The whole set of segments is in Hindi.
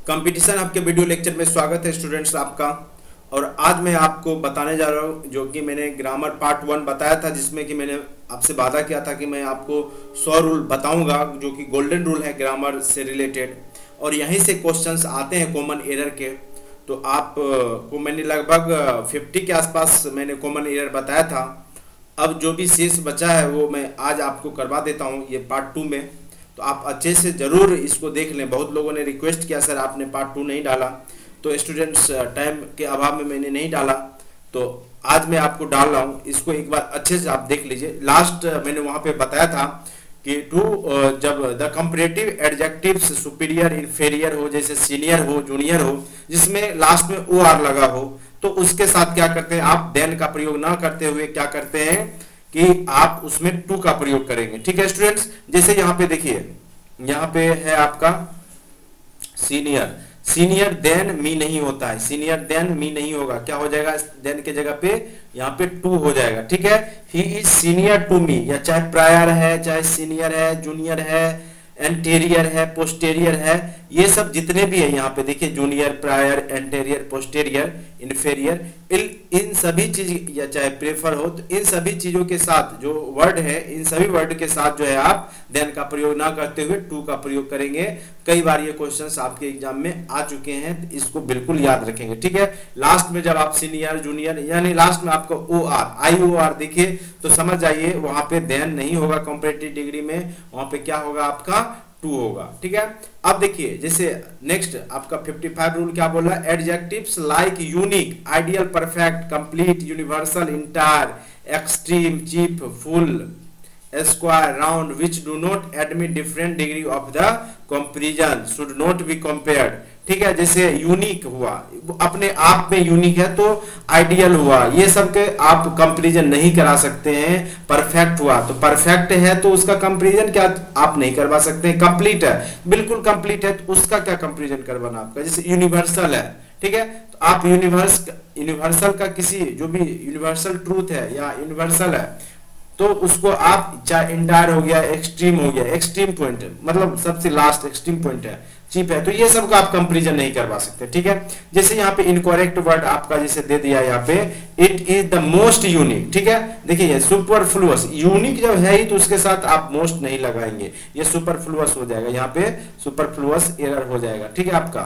कंपटीशन आपके वीडियो लेक्चर में स्वागत है स्टूडेंट्स आपका। और आज मैं आपको बताने जा रहा हूँ जो कि मैंने ग्रामर पार्ट 1 बताया था, जिसमें कि मैंने आपसे वादा किया था कि मैं आपको 100 रूल बताऊंगा जो कि गोल्डन रूल है ग्रामर से रिलेटेड। और यहीं से क्वेश्चंस आते हैं कॉमन एरर के। तो आप को मैंने लगभग 50 के आसपास मैंने कॉमन एरर बताया था। अब जो भी शेष बचा है वो मैं आज आपको करवा देता हूँ ये पार्ट 2 में। तो आप अच्छे से ज़रूर इसको देख लें। बहुत लोगों ने रिक्वेस्ट किया सर आपने पार्ट 2 नहीं डाला, तो स्टूडेंट्स टाइम के अभाव में मैंने नहीं डाला, तो आज मैं आपको डाल रहा हूँ। इसको एक बार अच्छे से आप देख लीजिए। लास्ट मैंने वहाँ पे बताया था कि जब the comparative adjectives superior inferior हो, जैसे सीनियर हो जूनियर हो, जिसमें लास्ट में ओ आर लगा हो, तो उसके साथ क्या करते हैं आप देन का प्रयोग ना करते हुए क्या करते हैं कि आप उसमें टू का प्रयोग करेंगे। ठीक है स्टूडेंट्स, जैसे यहाँ पे देखिए, यहाँ पे है आपका सीनियर। सीनियर देन मी नहीं होता है, सीनियर देन मी नहीं होगा, क्या हो जाएगा देन के जगह पे यहाँ पे टू हो जाएगा। ठीक है, he is senior to me, या चाहे प्रायर है, चाहे सीनियर है, जूनियर है, एंटेरियर है, पोस्टेरियर है, ये सब जितने भी है यहाँ पे देखिए, junior, prior, anterior, posterior, inferior, इन सभी चीज, या चाहे प्रेफर हो, तो इन सभी चीजों के साथ जो वर्ड है, इन सभी वर्ड के साथ जो है आप देन का प्रयोग ना करते हुए टू का प्रयोग करेंगे। कई बार ये क्वेश्चंस आपके एग्जाम में आ चुके हैं, तो इसको बिल्कुल याद रखेंगे। ठीक है, लास्ट में जब आप सीनियर जूनियर, यानी लास्ट में आपको ओ आर, आई ओ आर देखिए तो समझ जाइए वहां पे देन नहीं होगा कंपैरेटिव डिग्री में, वहां पे क्या होगा आपका टू होगा। ठीक है, अब देखिए जैसे नेक्स्ट आपका 55 रूल क्या बोल रहा है, adjectives like unique, ideal, perfect, complete, universal, entire, extreme, cheap, full, square, round, which do not admit different degree of the comparison should not be compared. ठीक है, जैसे यूनिक हुआ, अपने आप में यूनिक है, तो आइडियल हुआ, ये सब के आप कंपैरिजन नहीं करा सकते हैं। परफेक्ट हुआ तो परफेक्ट है तो उसका कंपैरिजन क्या आप नहीं करवा सकते हैं। कंप्लीट है, बिल्कुल कंप्लीट है, तो उसका क्या कंपैरिजन करवाना आपका। जैसे यूनिवर्सल है, ठीक है, तो आप यूनिवर्सल का किसी जो भी यूनिवर्सल ट्रूथ है या यूनिवर्सल है, तो उसको आप चाहे इंटायर हो गया, एक्सट्रीम हो गया, एक्सट्रीम पॉइंट मतलब सबसे लास्ट एक्सट्रीम पॉइंट है, चीप है, तो ये सब का आप कंपैरिजन नहीं करवा सकते। ठीक है, जैसे यहाँ पे इनकरेक्ट वर्ड आपका जैसे दे दिया यहाँ पे, it is the most unique. ठीक है, देखिए सुपरफ्लुअस, यूनिक जब है ही तो उसके साथ आप मोस्ट नहीं लगाएंगे, ये सुपरफ्लुअस हो जाएगा, यहाँ पे सुपरफ्लुअस एरर हो जाएगा। ठीक है आपका,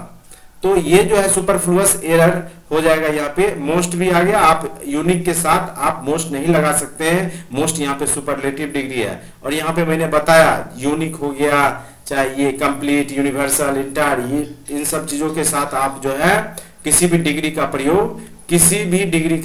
तो ये जो है सुपरफ्लुअस एरर हो जाएगा। यहाँ पे मोस्ट भी आ गया, आप यूनिक के साथ आप मोस्ट नहीं लगा सकते हैं, मोस्ट यहाँ पे सुपरलेटिव डिग्री है। और यहाँ पे मैंने बताया यूनिक हो गया, चाहे ये कंप्लीट, यूनिवर्सल, इंटायर, ये इन सब चीजों के साथ आप जो है किसी भी डिग्री का प्रयोग, किसी भी डिग्री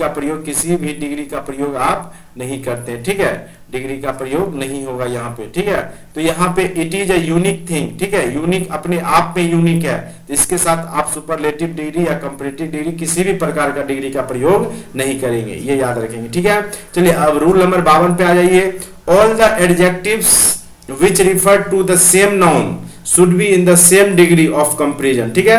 का प्रयोग आप नहीं करते। ठीक है, डिग्री का प्रयोग नहीं होगा यहाँ पे। ठीक है, तो यहाँ पे it is a unique thing. ठीक है, यूनिक अपने आप में यूनिक है, तो इसके साथ आप सुपरलेटिव डिग्री या कंपैरेटिव डिग्री किसी भी प्रकार का डिग्री का प्रयोग नहीं करेंगे, ये याद रखेंगे। ठीक है, चलिए अब रूल नंबर 52 पे आ जाइए। All the adjectives which refer to the same noun should be in the same degree of comparison। ठीक है,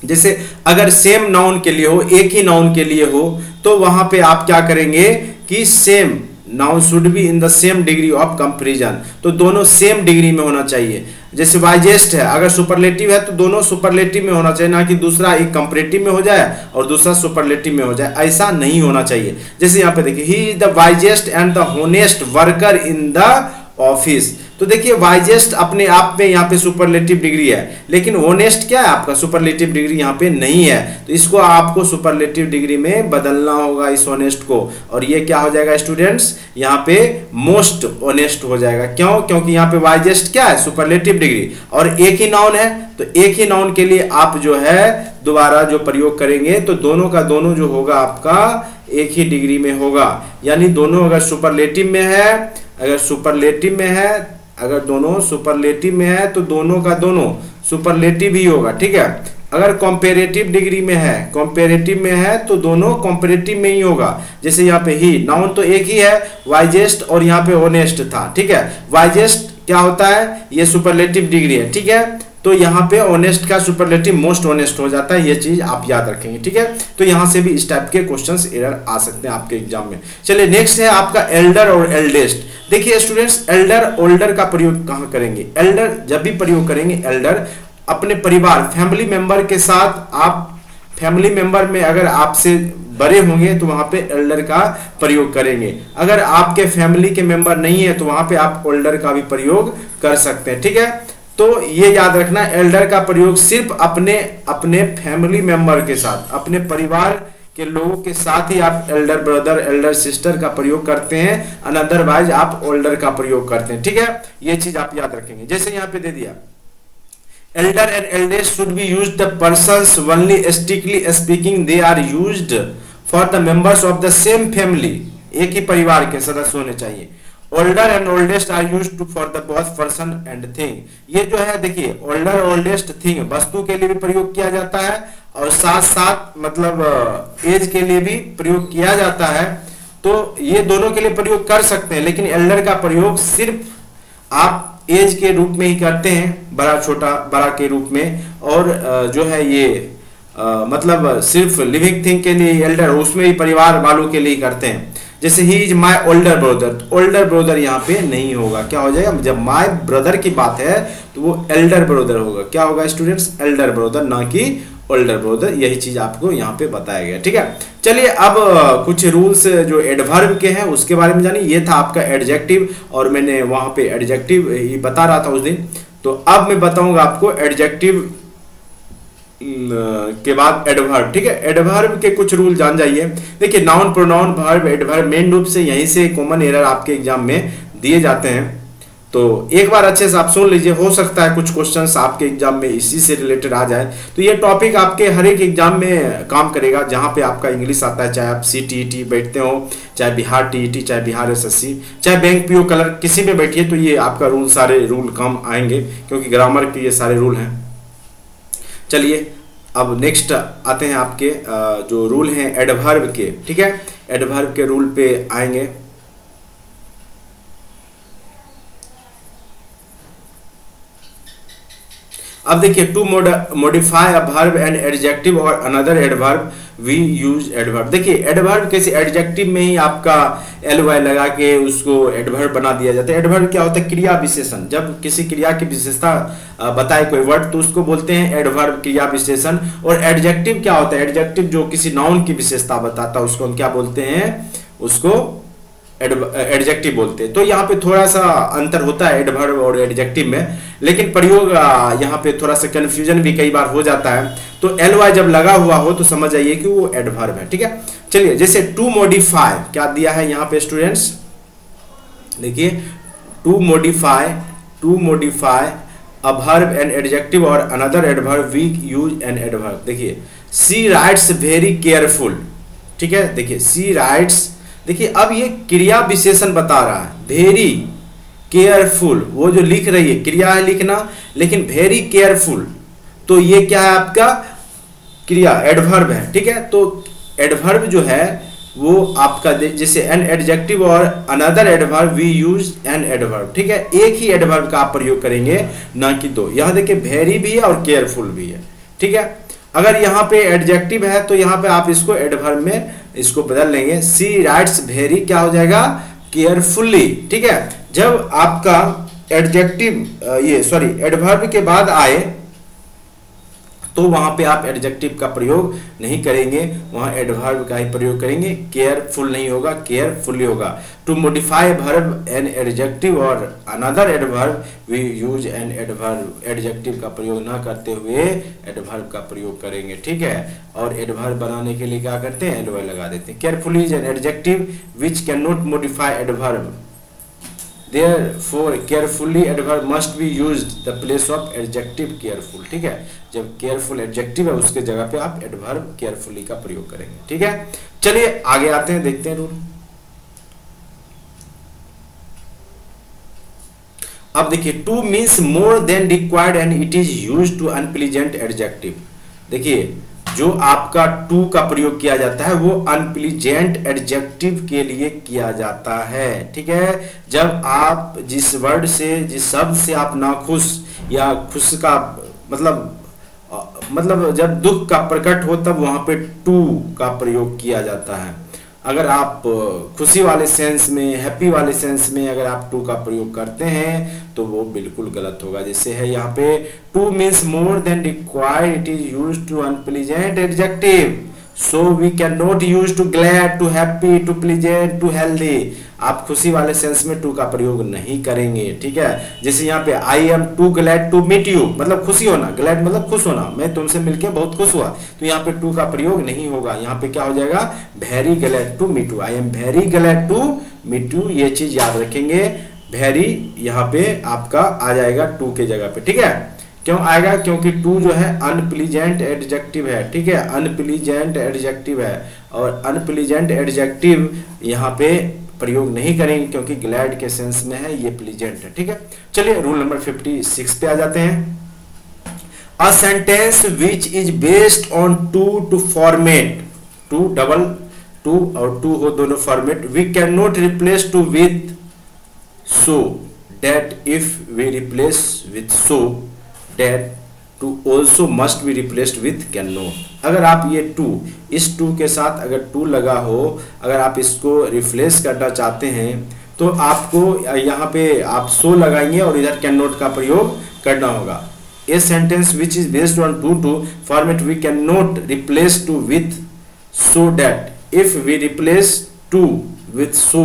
जैसे अगर सेम नाउन के लिए हो, एक ही नाउन के लिए हो, तो वहां पे आप क्या करेंगे कि same noun should be in the same degree of comparison, तो दोनों सेम डिग्री में होना चाहिए। जैसे वाइजेस्ट है, अगर सुपरलेटिव है तो दोनों सुपरलेटिव में होना चाहिए, ना कि दूसरा एक कंपैरेटिव में हो जाए और दूसरा सुपरलेटिव में हो जाए, ऐसा नहीं होना चाहिए। जैसे यहाँ पे देखिए, he is the wisest and the honest worker in the office, तो देखिए वाइजेस्ट अपने आप में यहाँ पे सुपरलेटिव डिग्री है, लेकिन होनेस्ट क्या है आपका सुपरलेटिव डिग्री यहाँ पे नहीं है, तो इसको आपको सुपरलेटिव डिग्री में बदलना होगा इस होनेस्ट को, और ये क्या हो जाएगा स्टूडेंट्स, यहाँ पे मोस्ट होनेस्ट हो जाएगा। क्यों? क्योंकि यहाँ पे वाइजेस्ट क्या है सुपरलेटिव डिग्री, और एक ही नाउन है, तो एक ही नाउन के लिए आप जो है दोबारा जो प्रयोग करेंगे तो दोनों का दोनों जो होगा आपका एक ही डिग्री में होगा। यानी दोनों अगर सुपरलेटिव में है, अगर सुपरलेटिव में है, अगर दोनों सुपरलेटिव में है तो दोनों का दोनों सुपरलेटिव ही होगा। ठीक है, अगर कंपैरेटिव डिग्री में है, कंपैरेटिव में है तो दोनों कंपैरेटिव में ही होगा। जैसे यहाँ पे ही नाउन तो एक ही है, वाइजेस्ट, और यहाँ पे होनेस्ट था। ठीक है, वाइजेस्ट क्या होता है, ये सुपरलेटिव डिग्री है। ठीक है, तो यहाँ पे ऑनेस्ट का सुपरलेटिव मोस्ट ऑनेस्ट हो जाता है, ये चीज आप याद रखेंगे। ठीक है, तो यहाँ से भी इस टाइप के क्वेश्चंस एरर आ सकते हैं आपके एग्जाम में। चलिए नेक्स्ट है आपका एल्डर और एल्डेस्ट। देखिए स्टूडेंट्स, एल्डर ओल्डर का प्रयोग कहाँ करेंगे, एल्डर जब भी प्रयोग करेंगे एल्डर अपने परिवार फैमिली मेंबर के साथ, आप फैमिली मेंबर में अगर आपसे बड़े होंगे तो वहां पे एल्डर का प्रयोग करेंगे। अगर आपके फैमिली के मेंबर नहीं है तो वहां पे आप ओल्डर का भी प्रयोग कर सकते हैं, ठीक है। तो ये याद रखना, एल्डर का प्रयोग सिर्फ अपने अपने फैमिली मेंबर के साथ, अपने परिवार के लोगों के साथ ही आप एल्डर ब्रदर, एल्डर सिस्टर का प्रयोग करते हैं, अनदरवाइज आप ओल्डर का प्रयोग करते हैं, ठीक है। ये चीज आप याद रखेंगे। जैसे यहाँ पे दे दिया, elder and eldest should be used the persons only strictly speaking they are used for the members of the same family, एक ही परिवार के सदस्य होने चाहिए। older and oldest are used to for the both person and thing, ये जो है देखिए older oldest thing वस्तु के लिए भी प्रयोग किया जाता है और साथ साथ मतलब एज के लिए भी प्रयोग किया जाता है। तो ये दोनों के लिए प्रयोग कर सकते हैं, लेकिन एल्डर का प्रयोग सिर्फ आप एज के रूप में ही करते हैं, बड़ा छोटा बड़ा के रूप में, और जो है ये मतलब सिर्फ लिविंग थिंग के लिए एल्डर, उसमें ही परिवार वालों के लिए करते हैं। जैसे he is my older brother, older brother यहाँ पे नहीं होगा, क्या हो जाएगा, जब माई ब्रदर की बात है तो वो एल्डर ब्रदर होगा। क्या होगा स्टूडेंट्स, एल्डर ब्रदर, ना कि ओल्डर ब्रदर। यही चीज आपको यहाँ पे बताया गया, ठीक है। चलिए अब कुछ रूल्स जो एडवर्ब के हैं उसके बारे में जानिए। ये था आपका एडजेक्टिव, और मैंने वहां पे एडजेक्टिव ही बता रहा था उस दिन। तो अब मैं बताऊंगा आपको एडजेक्टिव के बाद एडवर्ब, ठीक है। एडवर्ब के कुछ रूल जान जाइए। देखिए noun, pronoun, verb, adverb main रूप से यहीं से कॉमन एरर आपके एग्जाम में दिए जाते हैं। तो एक बार अच्छे से आप सुन लीजिए, हो सकता है कुछ क्वेश्चंस आपके एग्जाम में इसी से रिलेटेड आ जाए। तो ये टॉपिक आपके हर एक एग्जाम में काम करेगा, जहां पे आपका इंग्लिश आता है, चाहे आप CTET बैठते हो, चाहे बिहार TET, चाहे बिहार SSC, चाहे बैंक PO कलर, किसी में बैठिए तो ये आपका रूल, सारे रूल काम आएंगे, क्योंकि ग्रामर के ये सारे रूल हैं। चलिए अब नेक्स्ट आते हैं आपके जो रूल हैं एडवर्ब के, ठीक है। एडवर्ब के रूल पे आएंगे। अब देखिए, to modify a verb and adjective और another adverb we use adverb. देखिए एडवर्ब कैसे, एडजेक्टिव में ही आपका ly लगा के उसको एडवर्ब बना दिया जाता है। एडवर्ब क्या होता है, क्रिया विशेषण। जब किसी क्रिया की विशेषता बताए कोई वर्ड तो उसको बोलते हैं एडवर्ब, क्रिया विशेषण। और एडजेक्टिव क्या होता है, एडजेक्टिव जो किसी नाउन की विशेषता बताता है उसको हम क्या बोलते हैं, उसको एडजेक्टिव बोलते हैं। तो यहाँ पे थोड़ा सा अंतर होता है एडवर्ब और एडजेक्टिव में, लेकिन प्रयोग यहाँ पे थोड़ा सा कंफ्यूजन भी कई बार हो जाता है। तो ly जब लगा हुआ हो तो समझ जाइए कि वो एडवर्ब है, ठीक है। चलिए जैसे टू मॉडिफाई क्या दिया है यहाँ पे स्टूडेंट्स, देखिए to modify a verb and adjective और another adverb we use an adverb. देखिए सी राइट्स वेरी केयरफुल, ठीक है। देखिए सी राइट्स, देखिए अब ये क्रिया विशेषण बता रहा है, वेरी केयरफुल, वो जो लिख रही है क्रिया है लिखना, लेकिन वेरी केयरफुल तो ये क्या है आपका क्रिया, एडवर्ब है, ठीक है। तो एडवर्ब जो है वो आपका जैसे एन एडजेक्टिव और another adverb we use an adverb, ठीक है। एक ही एडवर्ब का आप प्रयोग करेंगे, ना कि दो। यहाँ देखिए वेरी भी है और केयरफुल भी है, ठीक है। अगर यहाँ पे एडजेक्टिव है तो यहाँ पे आप इसको एडवर्ब में इसको बदल लेंगे, सी राइट्स वेरी क्या हो जाएगा, केयरफुली, ठीक है। जब आपका एडजेक्टिव ये सॉरी एडवर्ब के बाद आए तो वहां पे आप एडजेक्टिव का प्रयोग नहीं करेंगे, वहां एडवर्ब का ही प्रयोग करेंगे। केयरफुल नहीं होगा, केयरफुली होगा। To modify verb an adjective और another adverb we use an adverb, adjective का प्रयोग ना करते हुए एडवर्ब का प्रयोग करेंगे, ठीक है। और एडवर्ब बनाने के लिए क्या करते हैं, ly लगा देते हैं। Carefully is an adjective which can not modify adverb, Therefore, carefully adverb must be used the place of adjective careful, ठीक है। जब careful adjective है उसके जगह पे आप adverb carefully का प्रयोग करेंगे, ठीक है। चलिए आगे आते हैं, देखते हैं रूल। अब देखिए too means more than required and it is used to unpleasant adjective. देखिए जो आपका टू का प्रयोग किया जाता है वो अनप्लीजेंट एडजेक्टिव के लिए किया जाता है, ठीक है। जब आप जिस वर्ड से, जिस शब्द से आप नाखुश या खुश का मतलब जब दुख का प्रकट हो तब वहां पे टू का प्रयोग किया जाता है। अगर आप खुशी वाले सेंस में, हैप्पी वाले सेंस में अगर आप टू का प्रयोग करते हैं तो वो बिल्कुल गलत होगा। जैसे है यहाँ पे too means more than required, it is used to unpleasant adjective, so we can not use too glad, too happy, too pleasant, too healthy. आप खुशी वाले सेंस में टू का प्रयोग नहीं करेंगे, ठीक है। जैसे यहाँ पे I am too glad to meet you, मतलब खुशी होना, ग्लैड मतलब खुश होना, मैं तुमसे मिलके बहुत खुश हुआ, तो यहाँ पे टू का प्रयोग नहीं होगा। यहाँ पे क्या हो जाएगा, very glad to meet you, I am very glad to meet you. ये चीज याद रखेंगे, वेरी यहाँ पे आपका आ जाएगा टू के जगह पे, ठीक है। क्यों आएगा, क्योंकि टू जो है अनप्लीजेंट एडजेक्टिव है, ठीक है, अनप्लीजेंट एडजेक्टिव है, और अनप्लीजेंट एडजेक्टिव यहाँ पे प्रयोग नहीं करेंगे क्योंकि ग्लैड के सेंस में है, ये प्लीजेंट है, ठीक है। चलिए रूल नंबर 56 पे आ जाते हैं। A sentence which is based on too format, too double to और टू हो दोनों format, we can not replace too with so that, if we replace with so that, too also must be replaced with can not. अगर आप ये टू, इस टू के साथ अगर टू लगा हो, अगर आप इसको रिप्लेस करना चाहते हैं तो आपको यहाँ पे आप सो लगाएंगे और इधर कैन नॉट का प्रयोग करना होगा। A sentence which is based on too format we can not replace too with so that, if we replace too with so,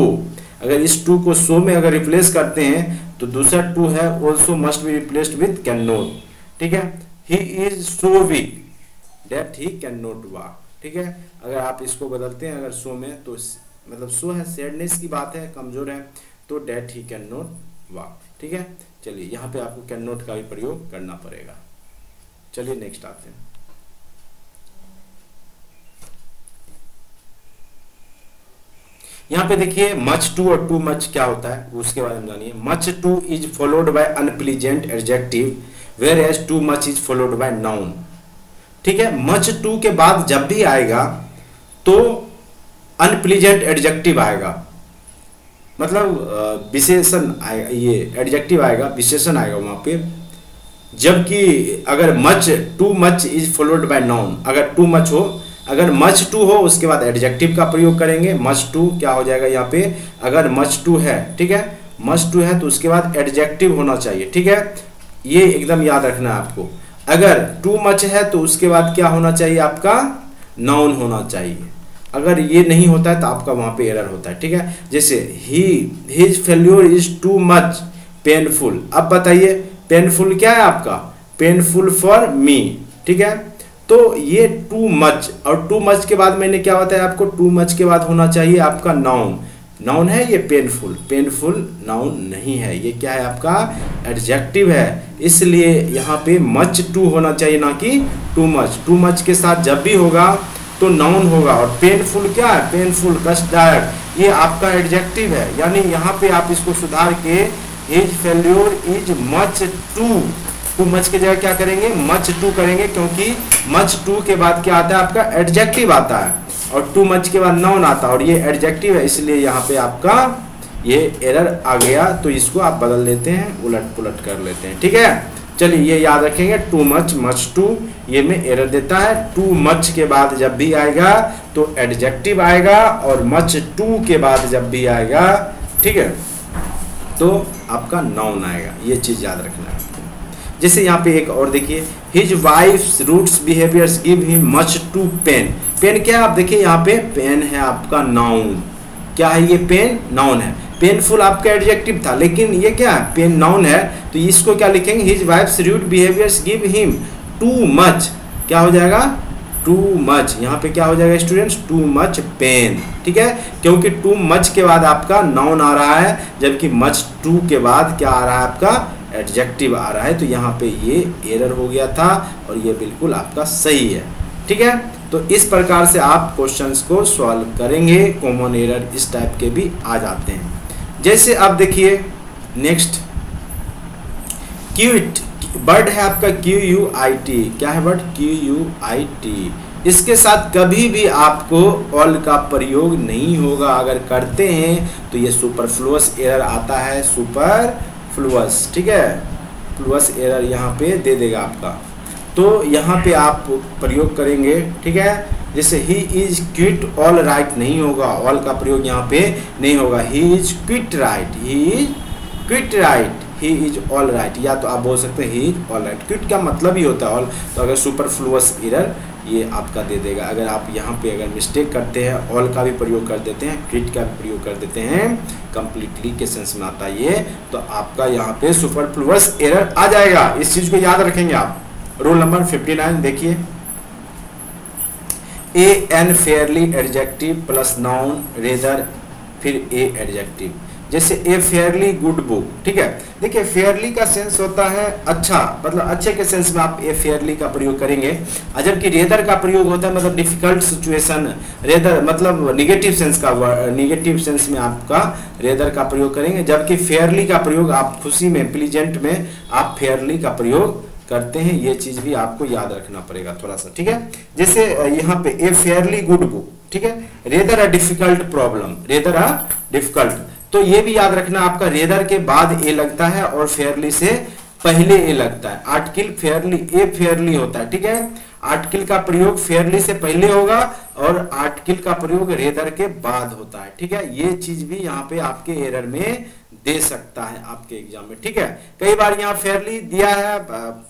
अगर इस टू को सो में अगर रिप्लेस करते हैं तो दूसरा टू है also must be replaced with can not, ठीक है। He is so weak that he can not walk, ठीक है। अगर आप इसको बदलते हैं अगर सो में, तो मतलब सो है सैडनेस की बात है, कमजोर है, तो that he can not walk, ठीक है। चलिए यहाँ पे आपको कैन नॉट का भी प्रयोग करना पड़ेगा। चलिए नेक्स्ट आते हैं। यहाँ पे देखिए मच टू और टू मच क्या होता है उसके बारे में जानिए। Much too is followed by unpleasant adjective whereas too much is followed by noun, ठीक है। मच टू के बाद जब भी आएगा तो अनप्लीजेंट एडजेक्टिव आएगा, मतलब विशेषण आएगा, ये एडजेक्टिव आएगा, विशेषण आएगा वहां पे। जबकि अगर much to much is followed by noun, अगर टू मच हो, अगर मच टू हो उसके बाद एडजेक्टिव का प्रयोग करेंगे। मच टू क्या हो जाएगा यहाँ पे, अगर मच टू है, ठीक है, मच टू है तो उसके बाद एडजेक्टिव होना चाहिए, ठीक है। ये एकदम याद रखना है आपको। अगर टू मच है तो उसके बाद क्या होना चाहिए, आपका नाउन होना चाहिए। अगर ये नहीं होता है तो आपका वहां पे एरर होता है, ठीक है। जैसे his failure is too much painful, अब बताइए पेनफुल क्या है आपका, पेनफुल फॉर मी, ठीक है। तो ये टू मच, और टू मच के बाद मैंने क्या बताया आपको, टू मच के बाद होना चाहिए आपका नाउन। नाउन है ये पेनफुल, पेनफुल नाउन नहीं है, ये क्या है आपका एडजेक्टिव है। इसलिए यहाँ पे मच टू होना चाहिए ना कि टू मच। टू मच के साथ जब भी होगा तो नाउन होगा। और पेनफुल क्या है, पेनफुल कष्टदायक, ये आपका एडजेक्टिव है। यानी यहाँ पे आप इसको सुधार के his failure is much too much के जगह क्या करेंगे, मच टू करेंगे, क्योंकि मच टू के बाद क्या आता है आपका एडजेक्टिव आता है, और टू मच के बाद नाउन आता है, और ये एडजेक्टिव है, इसलिए यहाँ पे आपका ये एरर आ गया। तो इसको आप बदल लेते हैं, उलट पुलट कर लेते हैं, ठीक है। चलिए ये याद रखेंगे, टू मच, मच टू, ये में एरर देता है। टू मच के बाद जब भी आएगा तो एडजेक्टिव आएगा, और मच टू के बाद जब भी आएगा, ठीक है, तो आपका नाउन आएगा। ये चीज याद रखना है। जैसे यहाँ पे एक और देखिए, his wife's rude behaviours give him much too pain. Pain क्या है, आप देखिए यहाँ पे पेन है आपका नाउन, क्या है ये, पेन नाउन है। पेनफुल आपका एडजेक्टिव था, लेकिन ये क्या है, पेन नाउन है, तो इसको क्या लिखेंगे, his wife's rude behaviours give him too much, क्या हो जाएगा, टू मच। यहाँ पे क्या हो जाएगा स्टूडेंट्स, टू मच पेन, ठीक है, क्योंकि टू मच के बाद आपका नाउन आ रहा है, जबकि मच टू के बाद क्या आ रहा है आपका एडजेक्टिव आ रहा है। तो यहाँ पे ये एरर हो गया था, और ये बिल्कुल आपका सही है, ठीक है। तो इस प्रकार से आप क्वेश्चंस को सॉल्व करेंगे, कॉमन एरर इस टाइप के भी आ जाते हैं। जैसे आप देखिए नेक्स्ट, क्यूट, वर्ड है आपका QUIT, क्या है वर्ड, QUIT। इसके साथ कभी भी आपको ऑल का प्रयोग नहीं होगा, अगर करते हैं तो ये सुपरफ्लुअस एरर आता है, सुपरफ्लुअस, ठीक है, फ्लुअस एरर यहाँ पे दे देगा आपका। तो यहाँ पे आप प्रयोग करेंगे, ठीक है। जैसे he is quit all right नहीं होगा, ऑल का प्रयोग यहाँ पे नहीं होगा। He is quit right, he is quit right, he is all right, या तो आप बोल सकते हैं he is all right. Quit का मतलब ही होता है ऑल, तो अगर सुपरफ्लुअस एरर ये आपका दे देगा। अगर आप यहाँ पे अगर मिस्टेक करते हैं, ऑल का भी प्रयोग कर देते हैं, क्विट का भी प्रयोग कर देते हैं, कंप्लीटली के सेंस में आता है ये, तो आपका यहाँ पे सुपरफ्लुअस एरर आ जाएगा। इस चीज को याद रखेंगे आप। रूल नंबर 59 देखिए, a an fairly adjective plus noun rather फिर ए एडजेक्टिव। जैसे ए फेयरली गुड बुक, ठीक है। देखिए फेयरली का सेंस होता है अच्छा, मतलब अच्छे के सेंस में आप ए फेयरली का प्रयोग करेंगे, जबकि रेदर का प्रयोग होता है मतलब डिफिकल्ट सिचुएशन, रेदर मतलब निगेटिव सेंस का, निगेटिव सेंस में आपका रेदर का प्रयोग करेंगे, जबकि फेयरली का प्रयोग आप खुशी में, प्लीजेंट में आप फेयरली का प्रयोग करते हैं। ये चीज भी आपको याद रखना पड़ेगा थोड़ा सा, ठीक है। जैसे यहाँ पे ए फेयरली गुड बुक, ठीक है, rather a difficult problem, rather a difficult, तो ये भी याद रखना आपका रेदर के बाद ए लगता है और फेयरली से पहले ए लगता है। आर्टिकल फेयरली ए फेयरली होता है, ठीक है। आर्टिकल का प्रयोग फेयरली से पहले होगा और आर्टिकल का प्रयोग रेदर के बाद होता है, ठीक है। ये चीज भी यहाँ पे आपके एरर में दे सकता है आपके एग्जाम में, ठीक है। कई बार यहाँ फेयरली दिया है,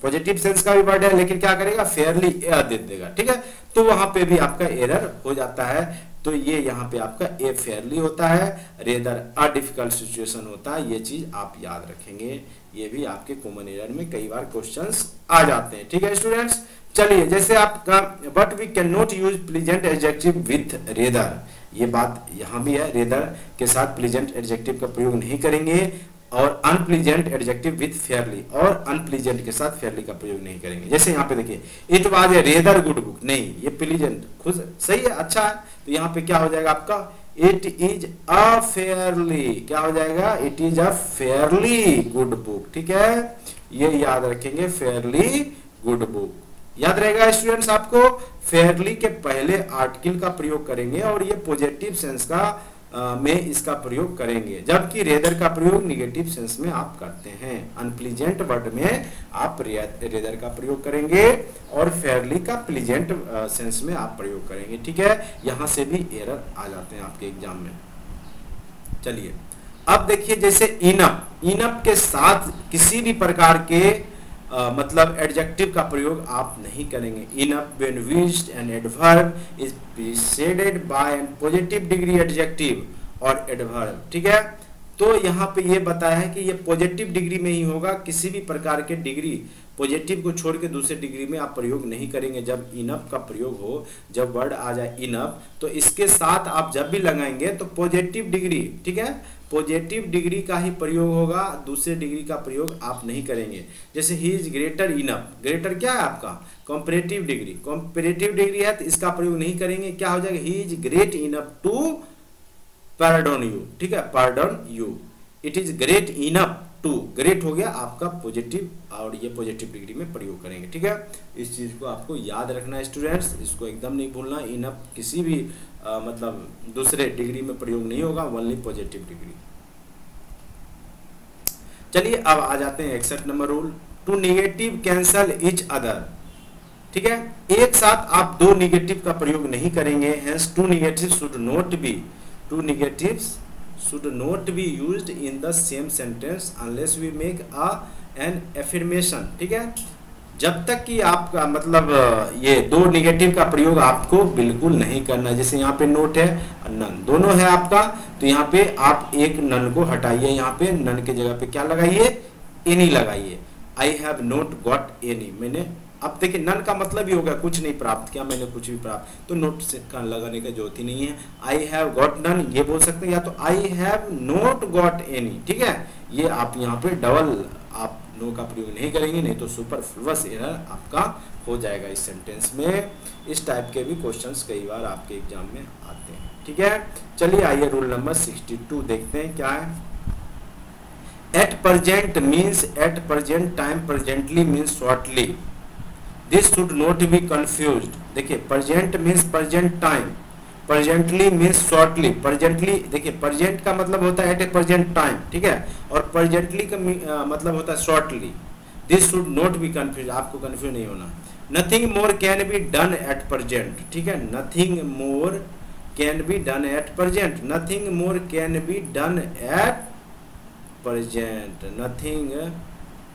पॉजिटिव सेंस का भी वर्ड है, लेकिन क्या करेगा फेयरली दे देगा, ठीक है, तो वहां पे भी आपका एरर हो जाता है। तो ये यहाँ पे आपका ए फेयरली होता है, रेदर अ डिफिकल्ट सिचुएशन होता है। ये चीज आप याद रखेंगे, ये भी आपके कॉमन एरर में कई बार क्वेश्चंस आ जाते हैं, ठीक है स्टूडेंट्स। चलिए, जैसे आपका but we can not use pleasant adjective with rather, ये बात यहाँ भी है, रेदर के साथ प्लीजेंट एडजेक्टिव का प्रयोग नहीं करेंगे, और अनप्लीजेंट एडजेक्टिव विथ फेयरली, और अनप्लीजेंट के साथ फेयरली का प्रयोग नहीं करेंगे। जैसे यहाँ पे देखिए, it was a rather good book, नहीं, ये प्लीजेंट खुद सही है, अच्छा है, तो यहाँ पे क्या हो जाएगा आपका इट इज अ फेयरली, क्या हो जाएगा it is a fairly good book, ठीक है। ये याद रखेंगे, फेयरली गुड बुक याद रहेगा स्टूडेंट्स आपको। फेयरली के पहले आर्टिकल का प्रयोग करेंगे और ये पॉजिटिव सेंस का में इसका प्रयोग करेंगे, जबकि रेदर का प्रयोग निगेटिव सेंस में आप करते हैं। अनप्लीजेंट वर्ड में आप रेदर का प्रयोग करेंगे और फेयरली का प्लीजेंट सेंस में आप प्रयोग करेंगे, ठीक है। यहां से भी एरर आ जाते हैं आपके एग्जाम में। चलिए अब देखिए, जैसे इनअप, इनअप के साथ किसी भी प्रकार के मतलब एडजेक्टिव का प्रयोग आप नहीं करेंगे। Enough when used an adverb is preceded by an positive degree adjective और एडवर्ब, ठीक है। तो यहाँ पे ये बताया है कि ये पॉजिटिव डिग्री में ही होगा, किसी भी प्रकार के डिग्री पॉजिटिव को छोड़ के दूसरे डिग्री में आप प्रयोग नहीं करेंगे। जब इनअप का प्रयोग हो, जब वर्ड आ जाए इनअप, तो इसके साथ आप जब भी लगाएंगे तो पॉजिटिव डिग्री, ठीक है, पॉजिटिव डिग्री का ही प्रयोग होगा, दूसरे डिग्री का प्रयोग आप नहीं करेंगे। जैसे ही इज ग्रेटर इनअप, ग्रेटर क्या है आपका कंपैरेटिव डिग्री, कंपैरेटिव डिग्री है तो इसका प्रयोग नहीं करेंगे, क्या हो जाएगा he is great enough to pardon you, ठीक है, pardon you. It is great enough to, great हो गया आपका पॉजिटिव, और ये पॉजिटिव डिग्री में प्रयोग करेंगे, ठीक है। इस चीज को आपको याद रखना है स्टूडेंट्स, इसको एकदम नहीं भूलना। इनअप किसी भी मतलब दूसरे डिग्री में प्रयोग नहीं होगा, ओनली पॉजिटिव डिग्री। चलिए अब आ जाते हैं 61 number rule, two negative cancel each other, ठीक है। एक साथ आप दो निगेटिव का प्रयोग नहीं करेंगे, hence two negative should not be, two negatives should not be used in the same sentence unless we make an affirmation, ठीक है। जब तक कि आपका मतलब ये दो निगेटिव का प्रयोग आपको बिल्कुल नहीं करना। जैसे यहाँ पे नोट है नन, दोनों है आपका, तो यहाँ पे आप एक नन को हटाइए, यहाँ पे नन के जगह पे क्या लगाइए एनी लगाइए। I have not got any, मैंने, अब देखिए नन का मतलब ही होगा कुछ नहीं प्राप्त किया, मैंने कुछ भी प्राप्त, तो नोट से का लगाने का जरूरत ही नहीं है। आई हैव गॉट नन ये बोल सकते हैं, या तो I have not got any, ठीक है। ये आप यहाँ पे डबल आप नो का प्रयोग नहीं करेंगे, नहीं तो सुपरफ्लुअस एरर आपका हो जाएगा इस सेंटेंस में। इस टाइप के भी क्वेश्चंस कई बार आपके एग्जाम में आते हैं, ठीक है। चलिए आइए रूल नंबर 62 देखते हैं क्या है। At present means at present time, presently means shortly, this should not be confused. देखिए present means present time, presently means shortly. Presently देखिए प्रेजेंट का मतलब होता है एट ए प्रेजेंट टाइम, ठीक है, और प्रेजेंटली का मतलब होता है shortly. This should not be confuse, आपको कंफ्यूज नहीं होना। Nothing more can be done at present, ठीक है, nothing more can be done at present, nothing more can be done at present, nothing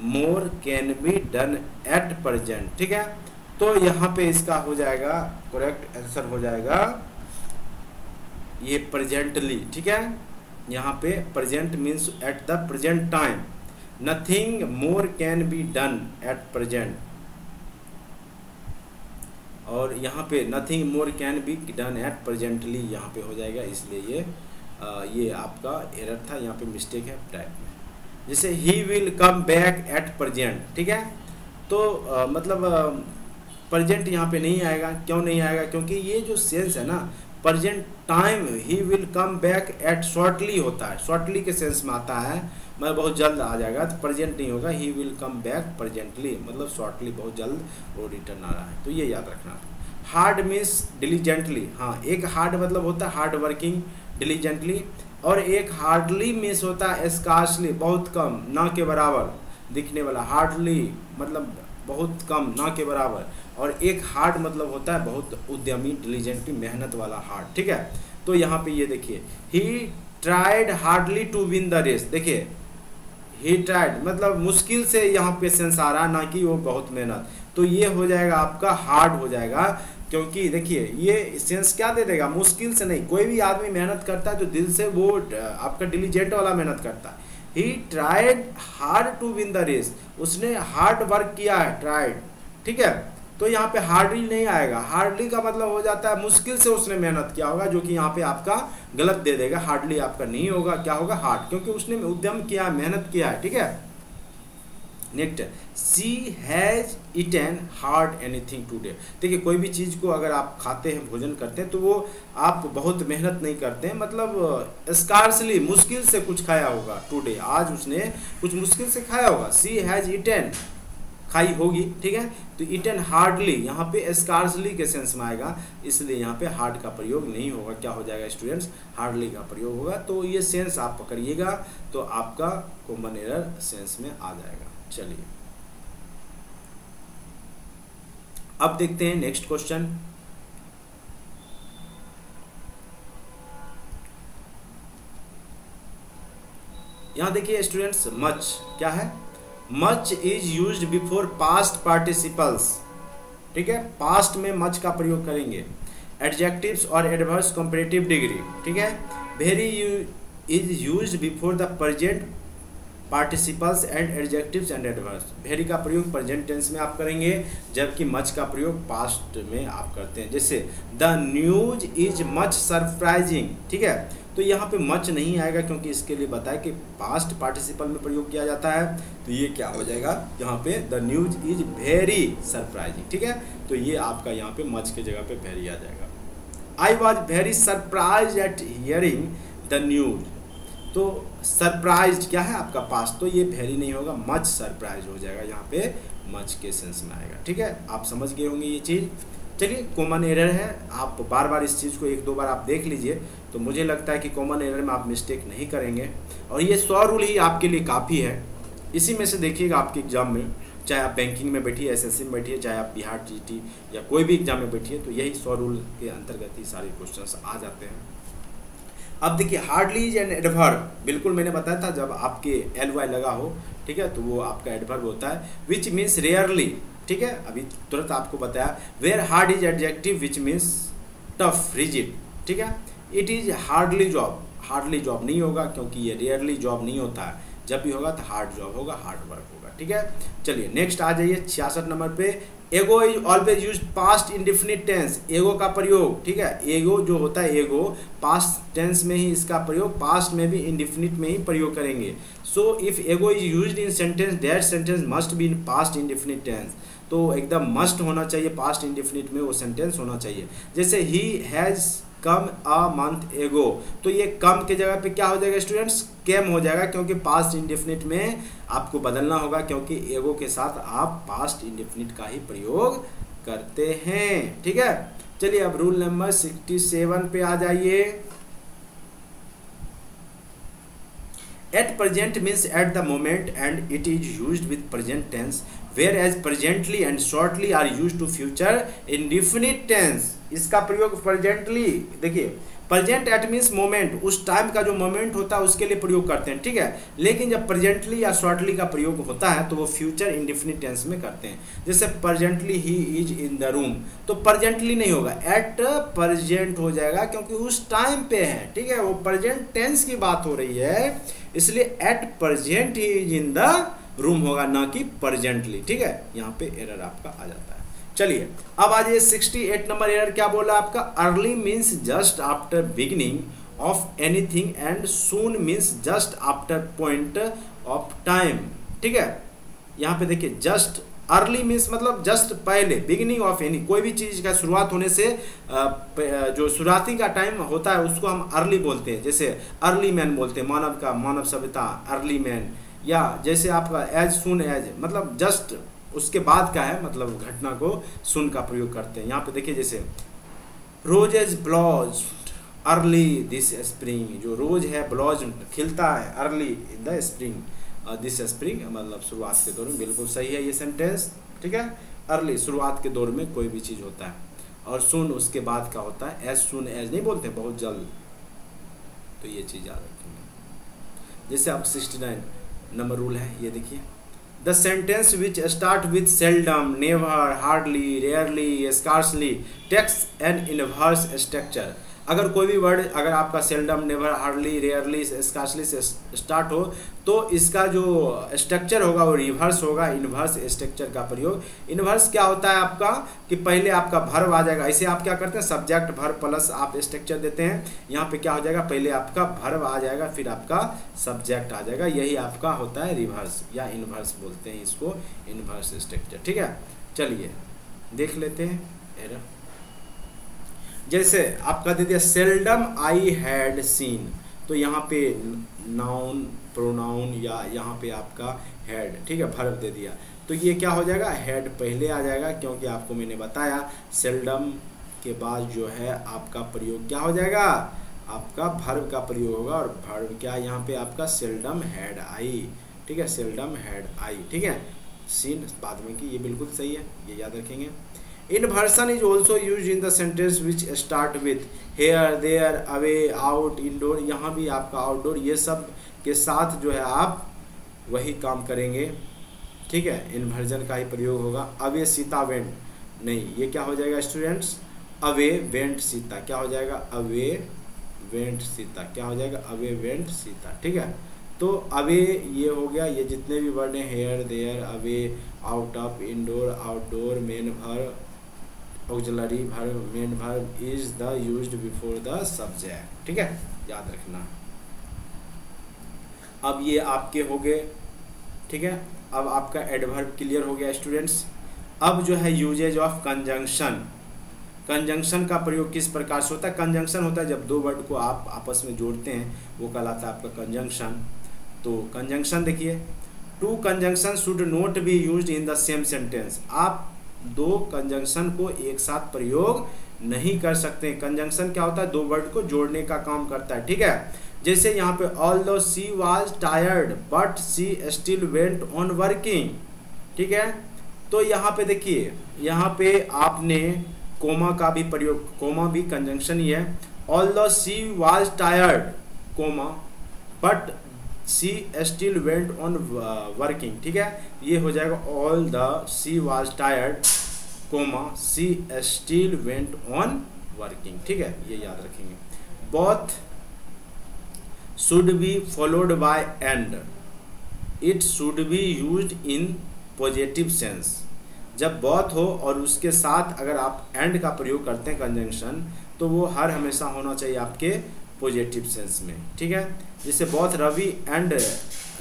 more can be done at present, ठीक है। तो यहाँ पे इसका हो जाएगा करेक्ट आंसर हो जाएगा ये प्रेजेंटली, ठीक है। यहाँ पे present means at the present time, nothing more can be done at present, और यहाँ पे nothing more can be done at presently यहाँ पे हो जाएगा, इसलिए ये आपका एरर था, यहाँ पे मिस्टेक है टाइप में। जैसे he will come back at present, ठीक है। तो मतलब प्रेजेंट यहाँ पे नहीं आएगा, क्यों नहीं आएगा, क्योंकि ये जो सेंस है ना present time, he will come back at shortly होता है, शॉर्टली के सेंस में आता है, मतलब बहुत जल्द आ जाएगा, तो प्रेजेंट नहीं होगा, he will come back presently, मतलब शॉर्टली बहुत जल्द वो रिटर्न आ रहा है, तो ये याद रखना। हार्ड मीन्स डिलीजेंटली, हाँ एक हार्ड मतलब होता है हार्ड वर्किंग डिलीजेंटली, और एक हार्डली मीन्स होता है स्कार्सली, बहुत कम, ना के बराबर दिखने वाला, हार्डली मतलब बहुत कम, ना के बराबर, और एक हार्ड मतलब होता है बहुत उद्यमी डिलीजेंटली, मेहनत वाला हार्ड, ठीक है। तो यहाँ पे ये देखिए he tried hardly to win the race, देखिए ही ट्राइड मतलब मुश्किल से यहाँ पे सेंस आ रहा है, ना कि वो बहुत मेहनत, तो ये हो जाएगा आपका हार्ड हो जाएगा, क्योंकि देखिए ये सेंस क्या दे देगा, मुश्किल से नहीं, कोई भी आदमी मेहनत करता है तो दिल से वो आपका डिलीजेंट वाला मेहनत करता है। He tried hard to win the race, उसने हार्ड वर्क किया है, ट्राइड, ठीक है। तो यहाँ पे हार्डली नहीं आएगा, हार्डली का मतलब हो जाता है मुश्किल से उसने मेहनत किया होगा, जो कि यहाँ पे आपका गलत दे देगा, हार्डली आपका नहीं होगा, क्या होगा हार्ड, क्योंकि उसने उद्यम किया, मेहनत किया है, ठीक है। Next, she has eaten hard anything today, देखिए कोई भी चीज़ को अगर आप खाते हैं, भोजन करते हैं, तो वो आप बहुत मेहनत नहीं करते हैं, मतलब स्कार्सली मुश्किल से कुछ खाया होगा, टुडे आज उसने कुछ मुश्किल से खाया होगा, शी हैज इटन खाई होगी, ठीक है। तो इटन हार्डली यहाँ पे स्कार्सली के सेंस में आएगा, इसलिए यहाँ पे हार्ड का प्रयोग नहीं होगा, क्या हो जाएगा स्टूडेंट्स, हार्डली का प्रयोग होगा। तो ये सेंस आप पकड़िएगा तो आपका कॉमन एरर सेंस में आ जाएगा। चलिए अब देखते हैं नेक्स्ट क्वेश्चन। यहां देखिए स्टूडेंट्स, मच क्या है, much is used before past participles, ठीक है, पास्ट में मच का प्रयोग करेंगे, एडजेक्टिव्स और एडवर्ब्स कंपैरेटिव डिग्री, ठीक है। Very is used before the present participles and adjectives and adverbs, very का प्रयोग प्रेजेंट टेंस में आप करेंगे, जबकि मच का प्रयोग पास्ट में आप करते हैं। जैसे the news is much surprising, ठीक है, तो यहाँ पे मच नहीं आएगा, क्योंकि इसके लिए बताया कि पास्ट पार्टिसिपल में प्रयोग किया जाता है, तो ये क्या हो जाएगा यहाँ पे, the news is very surprising, ठीक है। तो ये आपका यहाँ पे मच के जगह पे वेरी आ जाएगा। I was very surprise eight hearing the news, तो सरप्राइज क्या है आपका पास्ट, तो ये वेरी नहीं होगा, मच सरप्राइज हो जाएगा, यहाँ पे मच के सेंस में आएगा, ठीक है। आप समझ गए होंगे ये चीज़। चलिए कॉमन एरर है, आप बार बार इस चीज़ को एक दो बार आप देख लीजिए, तो मुझे लगता है कि कॉमन एरर में आप मिस्टेक नहीं करेंगे, और ये 100 रूल ही आपके लिए काफ़ी है। इसी में से देखिएगा आपके एग्जाम में, चाहे आप बैंकिंग में बैठिए, एसएससी में बैठिए, चाहे आप बिहार टीटी या कोई भी एग्जाम में बैठिए, तो यही 100 रूल के अंतर्गत ही सारे क्वेश्चंस आ जाते हैं। अब देखिए हार्डली इज एन एडवर्ब, बिल्कुल मैंने बताया था जब आपके एल वाई लगा हो, ठीक है, तो वो आपका एडवर्ब होता है। विच मीन्स रेयरली, ठीक है, अभी तुरंत आपको बताया। Where hard is adjective which means tough, rigid, ठीक है। It is hardly job, hardly job नहीं होगा, क्योंकि ये रेयरली जॉब नहीं होता है, जब भी होगा तो हार्ड जॉब होगा, हार्ड वर्क होगा, ठीक है। चलिए नेक्स्ट आ जाइए 66 नंबर पे। Ago is always use past indefinite tense, ago का प्रयोग, ठीक है, एगो जो होता है एगो पास्ट टेंस में ही इसका प्रयोग, पास्ट में भी इंडिफिनिट में ही प्रयोग करेंगे। So if ago is used in sentence that sentence must be in past indefinite tense, तो एकदम मस्ट होना चाहिए, पास्ट इंडिफिनिट में वो सेंटेंस होना चाहिए। जैसे he has come a month एगो, तो ये कम के जगह पे क्या हो जाएगा स्टूडेंट्स, केम हो जाएगा, क्योंकि पास्ट इंडेफिनिट में आपको बदलना होगा, क्योंकि एगो के साथ आप पास्ट इंडेफिनिट का ही प्रयोग करते हैं, ठीक है। चलिए अब रूल नंबर 67 पे आ जाइए। At present means at the moment and it is used with present tense, whereas presently and shortly are used to future indefinite tense। इसका प्रयोग presently, देखिए प्रेजेंट एट मीन्स मोमेंट, उस टाइम का जो मोमेंट होता है उसके लिए प्रयोग करते हैं, ठीक है। लेकिन जब प्रेजेंटली या शॉर्टली का प्रयोग होता है तो वो फ्यूचर इंडेफिनिट टेंस में करते हैं। जैसे presently he is in the room, तो प्रेजेंटली नहीं होगा, एट प्रेजेंट हो जाएगा क्योंकि उस टाइम पे है, ठीक है, वो प्रेजेंट टेंस की बात हो रही है, इसलिए at present he is in the room होगा, ना कि प्रेजेंटली, ठीक है। यहाँ पे एरर आपका आ जाता है। चलिए अब आ जाइए 68 नंबर एरर क्या बोला आपका, early means just after beginning of anything and soon means just after point of time, ठीक है। यहाँ पे देखिए जस्ट, अर्ली मीन्स मतलब जस्ट पहले, बिगिनिंग ऑफ एनी, कोई भी चीज का शुरुआत होने से जो शुरुआती का टाइम होता है उसको हम अर्ली बोलते हैं। जैसे अर्ली मैन बोलते हैं, मानव का, मानव सभ्यता अर्ली मैन, या जैसे आपका एज सुन एज, मतलब जस्ट उसके बाद का है, मतलब घटना को सुन का प्रयोग करते हैं। यहाँ पे देखिए जैसे रोजेज ब्लॉज्ड अर्ली दिस स्प्रिंग, जो रोज है ब्लॉज खिलता है early in the spring, this spring मतलब शुरुआत के दौर में, बिल्कुल सही है ये सेंटेंस, ठीक है। अर्ली शुरुआत के दौर में कोई भी चीज़ होता है, और सुन उसके बाद का होता है, एज सुन एज नहीं बोलते, बहुत जल्द, तो ये चीज़ याद रखेंगे। जैसे आप 69 नंबर रूल है, ये देखिए, the sentence which start with seldom, never, hardly, rarely, scarcely takes an inverse structure. अगर कोई भी वर्ड अगर आपका seldom, never, hardly, rarely, scarcely से स्टार्ट हो तो इसका जो स्ट्रक्चर होगा वो रिवर्स होगा, इनवर्स स्ट्रक्चर का प्रयोग। इनवर्स क्या होता है आपका कि पहले आपका भर्व आ जाएगा, ऐसे आप क्या करते हैं, सब्जेक्ट भर्व प्लस आप स्ट्रक्चर देते हैं, यहाँ पे क्या हो जाएगा, पहले आपका भर्व आ जाएगा फिर आपका सब्जेक्ट आ जाएगा, यही आपका होता है रिवर्स या इनवर्स बोलते हैं इसको, इनवर्स स्ट्रक्चर, ठीक है। चलिए देख लेते हैं एरर। जैसे आपका दे दिया सेल्डम आई हैड सीन, तो यहाँ पे नाउन, प्रोनाउन या यहाँ पे आपका हैड, ठीक है, वर्ब दे दिया, तो ये क्या हो जाएगा, हैड पहले आ जाएगा, क्योंकि आपको मैंने बताया सेल्डम के बाद जो है आपका प्रयोग क्या हो जाएगा, आपका वर्ब का प्रयोग होगा, और वर्ब क्या यहाँ पे आपका सेल्डम हैड आई, ठीक है, सेल्डम हैड आई, ठीक है, सीन बाद में की, ये बिल्कुल सही है, ये याद रखेंगे। Inversion is also used in the sentence which start with here, there, away, out, indoor, यहाँ भी आपका आउटडोर, ये सब के साथ जो है आप वही काम करेंगे, ठीक है, इन्वर्जन का ही प्रयोग होगा। अवे सीता वेंट, नहीं, ये क्या हो जाएगा स्टूडेंट्स, अवे वेंट सीता, क्या हो जाएगा, अवे वेंट सीता, क्या हो जाएगा, अवे वेंट सीता, ठीक है। तो अवे ये हो गया, ये जितने भी वर्ड हैं, here, there, away, out of, indoor, outdoor, main verb, auxiliary verb, main verb is the used before the subject, ठीक है, याद रखना। अब ये आपके हो गए, ठीक है। अब आपका एडवर्ब क्लियर हो गया स्टूडेंट्स। अब जो है यूजेज ऑफ कंजंक्शन, कंजंक्शन का प्रयोग किस प्रकार से होता है, कंजंक्शन होता है जब दो वर्ड को आप आपस में जोड़ते हैं, वो कहलाता है आपका कंजंक्शन। तो कंजंक्शन देखिए, two conjunction should not be used in the same sentence, आप दो कंजंक्शन को एक साथ प्रयोग नहीं कर सकते। कंजंक्शन क्या होता है, दो वर्ड को जोड़ने का काम करता है, ठीक है। जैसे यहाँ पे although she was tired but she still went on working, ठीक है। तो यहाँ पे देखिए, यहाँ पे आपने कोमा का भी प्रयोग, कोमा भी कंजंक्शन ही है, although she was tired comma but she still went on working, ठीक है। ये हो जाएगा although she was tired comma she still went on working, ठीक है, ये याद रखेंगे। Both should be followed by and, it should be used in positive sense. जब बोथ हो और उसके साथ अगर आप एंड का प्रयोग करते हैं कंजंक्शन, तो वो हर हमेशा होना चाहिए आपके पॉजिटिव सेंस में, ठीक है। जैसे both Ravi and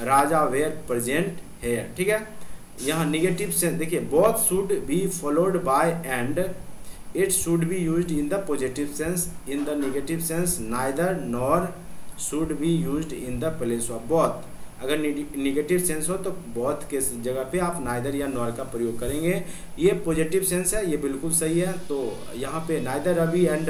Raja were present here, ठीक है। यहाँ निगेटिव सेंस देखिए, both should be followed by and, it should be used in the positive sense, in the negative sense neither nor should be used in the place of both. अगर निगेटिव सेंस हो तो बोथ के जगह पे आप नाइदर या नॉर का प्रयोग करेंगे। ये पॉजिटिव सेंस है, ये बिल्कुल सही है। तो यहाँ पे neither Ravi and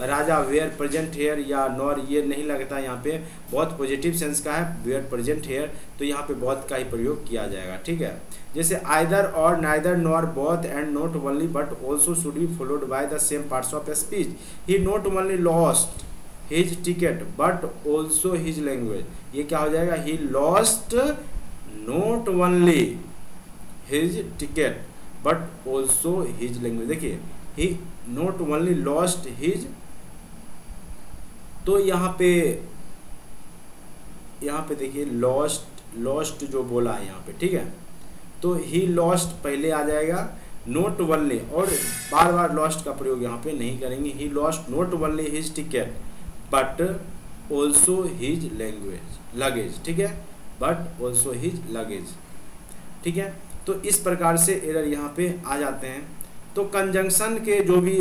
Raja were present here या नॉर ये नहीं लगता, यहाँ पे बहुत पॉजिटिव सेंस का है, वेयर प्रेजेंट हेयर, तो यहाँ पे बहुत का ही प्रयोग किया जाएगा, ठीक है। जैसे आइदर और neither nor both and not only but also should be followed by the same parts of speech. He not only lost his ticket but also his language. ये क्या हो जाएगा, he lost not only his ticket but also his language. देखिए ही नॉट ओनली लॉस्ट हिज, तो यहाँ पे देखिए लॉस्ट जो बोला है यहाँ पे, ठीक है, तो ही लॉस्ट पहले आ जाएगा, नॉट ओनली, और बार बार लॉस्ट का प्रयोग यहाँ पे नहीं करेंगे। He lost not only his ticket but also his luggage, ठीक है, बट ऑल्सो हिज लगेज, ठीक है। तो इस प्रकार से एरर यहाँ पे आ जाते हैं। तो कंजंक्शन के जो भी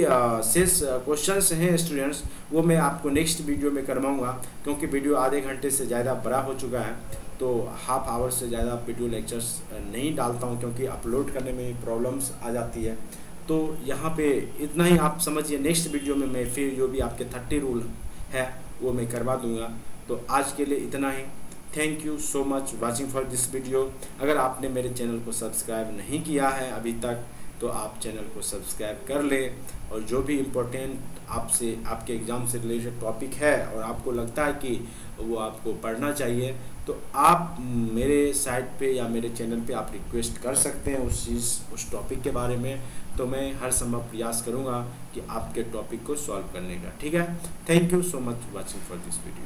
शेष क्वेश्चंस हैं स्टूडेंट्स, वो मैं आपको नेक्स्ट वीडियो में करवाऊंगा, क्योंकि वीडियो आधे घंटे से ज़्यादा बड़ा हो चुका है, तो हाफ आवर से ज़्यादा वीडियो लेक्चर्स नहीं डालता हूं, क्योंकि अपलोड करने में प्रॉब्लम्स आ जाती है। तो यहाँ पे इतना ही आप समझिए, नेक्स्ट वीडियो में मैं फिर जो भी आपके 30 रूल है वो मैं करवा दूँगा। तो आज के लिए इतना ही। Thank you so much watching for this video. अगर आपने मेरे चैनल को सब्सक्राइब नहीं किया है अभी तक, तो आप चैनल को सब्सक्राइब कर लें, और जो भी इम्पोर्टेंट आपसे आपके एग्ज़ाम से रिलेटेड टॉपिक है और आपको लगता है कि वो आपको पढ़ना चाहिए, तो आप मेरे साइट पे या मेरे चैनल पे आप रिक्वेस्ट कर सकते हैं उस टॉपिक के बारे में। तो मैं हर संभव प्रयास करूँगा कि आपके टॉपिक को सॉल्व करने का, ठीक है। Thank you so much watching for this video.